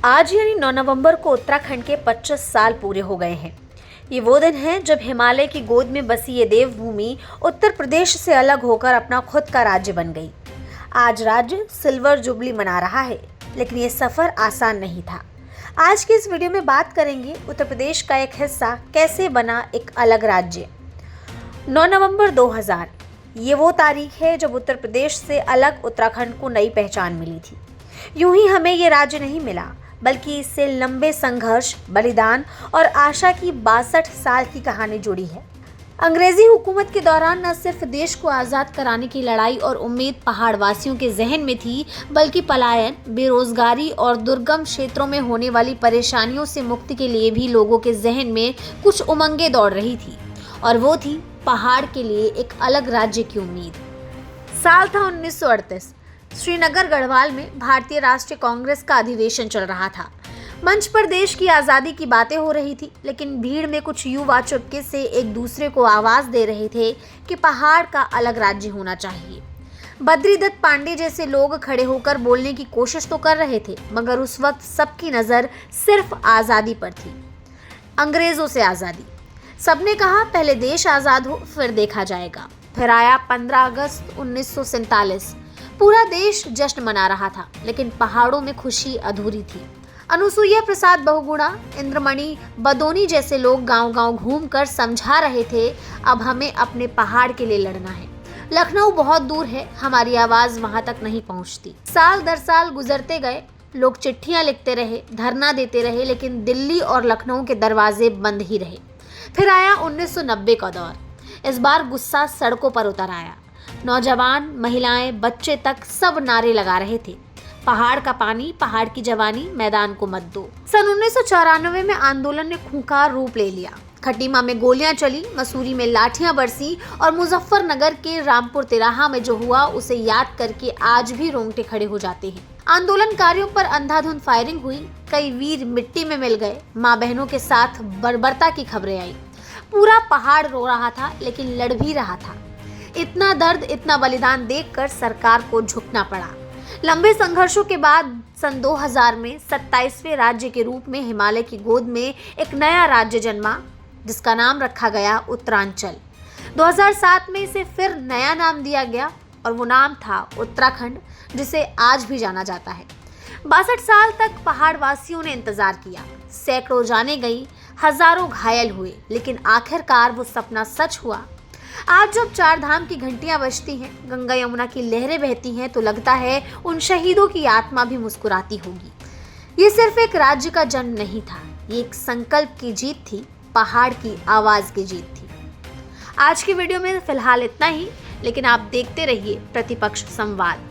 आज यानी 9 नवंबर को उत्तराखंड के 25 साल पूरे हो गए हैं। ये वो दिन है जब हिमालय की गोद में बसी ये देवभूमि उत्तर प्रदेश से अलग होकर अपना खुद का राज्य बन गई। आज राज्य सिल्वर जुबली मना रहा है, लेकिन ये सफर आसान नहीं था। आज की इस वीडियो में बात करेंगे उत्तर प्रदेश का एक हिस्सा कैसे बना एक अलग राज्य। 9 नवंबर 2000 ये वो तारीख है जब उत्तर प्रदेश से अलग उत्तराखंड को नई पहचान मिली थी। यूं ही हमें ये राज्य नहीं मिला, बल्कि इससे लंबे संघर्ष, बलिदान और आशा की 62 साल की कहानी जुड़ी है। अंग्रेजी हुकूमत के दौरान न सिर्फ देश को आज़ाद कराने की लड़ाई और उम्मीद पहाड़ वासियों के जहन में थी, बल्कि पलायन, बेरोजगारी और दुर्गम क्षेत्रों में होने वाली परेशानियों से मुक्ति के लिए भी लोगों के जहन में कुछ उमंगें दौड़ रही थी, और वो थी पहाड़ के लिए एक अलग राज्य की उम्मीद। साल था 1938। श्रीनगर गढ़वाल में भारतीय राष्ट्रीय कांग्रेस का अधिवेशन चल रहा था। मंच पर देश की आज़ादी की बातें हो रही थी, लेकिन भीड़ में कुछ युवा चुपके से एक दूसरे को आवाज़ दे रहे थे कि पहाड़ का अलग राज्य होना चाहिए। बद्रीदत्त पांडे जैसे लोग खड़े होकर बोलने की कोशिश तो कर रहे थे, मगर उस वक्त सबकी नज़र सिर्फ आज़ादी पर थी, अंग्रेज़ों से आज़ादी। सबने कहा पहले देश आज़ाद हो, फिर देखा जाएगा। फिर आया 15 अगस्त 1947। पूरा देश जश्न मना रहा था, लेकिन पहाड़ों में खुशी अधूरी थी। अनुसुईया प्रसाद बहुगुणा, इंद्रमणि बदोनी जैसे लोग गांव-गांव घूमकर समझा रहे थे, अब हमें अपने पहाड़ के लिए लड़ना है। लखनऊ बहुत दूर है, हमारी आवाज वहां तक नहीं पहुंचती। साल दर साल गुजरते गए, लोग चिट्ठियां लिखते रहे, धरना देते रहे, लेकिन दिल्ली और लखनऊ के दरवाजे बंद ही रहे। फिर आया 1990 का दौर। इस बार गुस्सा सड़कों पर उतर आया। नौजवान, महिलाएं, बच्चे तक सब नारे लगा रहे थे, पहाड़ का पानी, पहाड़ की जवानी, मैदान को मत दो। सन 1994 में आंदोलन ने खूंखार रूप ले लिया। खटीमा में गोलियां चली, मसूरी में लाठियां बरसी और मुजफ्फरनगर के रामपुर तिराहा में जो हुआ उसे याद करके आज भी रोंगटे खड़े हो जाते हैं। आंदोलनकारियों पर अंधाधुंध फायरिंग हुई, कई वीर मिट्टी में मिल गए, माँ बहनों के साथ बर्बरता की खबरें आई। पूरा पहाड़ रो रहा था, लेकिन लड़ भी रहा था। इतना दर्द, इतना बलिदान देखकर सरकार को झुकना पड़ा। लंबे संघर्षों के बाद सन 2000 में 27वें राज्य के रूप में हिमालय की गोद में एक नया राज्य जन्मा, जिसका नाम रखा गया उत्तरांचल। 2007 में इसे फिर नया नाम दिया गया और वो नाम था उत्तराखंड, जिसे आज भी जाना जाता है। 62 साल तक पहाड़ वासियों ने इंतजार किया, सैकड़ों जाने गई, हजारों घायल हुए, लेकिन आखिरकार वो सपना सच हुआ। आज जब 4 धाम की घंटियां बजती हैं, गंगा यमुना की लहरें बहती हैं, तो लगता है उन शहीदों की आत्मा भी मुस्कुराती होगी। ये सिर्फ एक राज्य का जन्म नहीं था, ये एक संकल्प की जीत थी, पहाड़ की आवाज की जीत थी। आज की वीडियो में फिलहाल इतना ही, लेकिन आप देखते रहिए प्रतिपक्ष संवाद।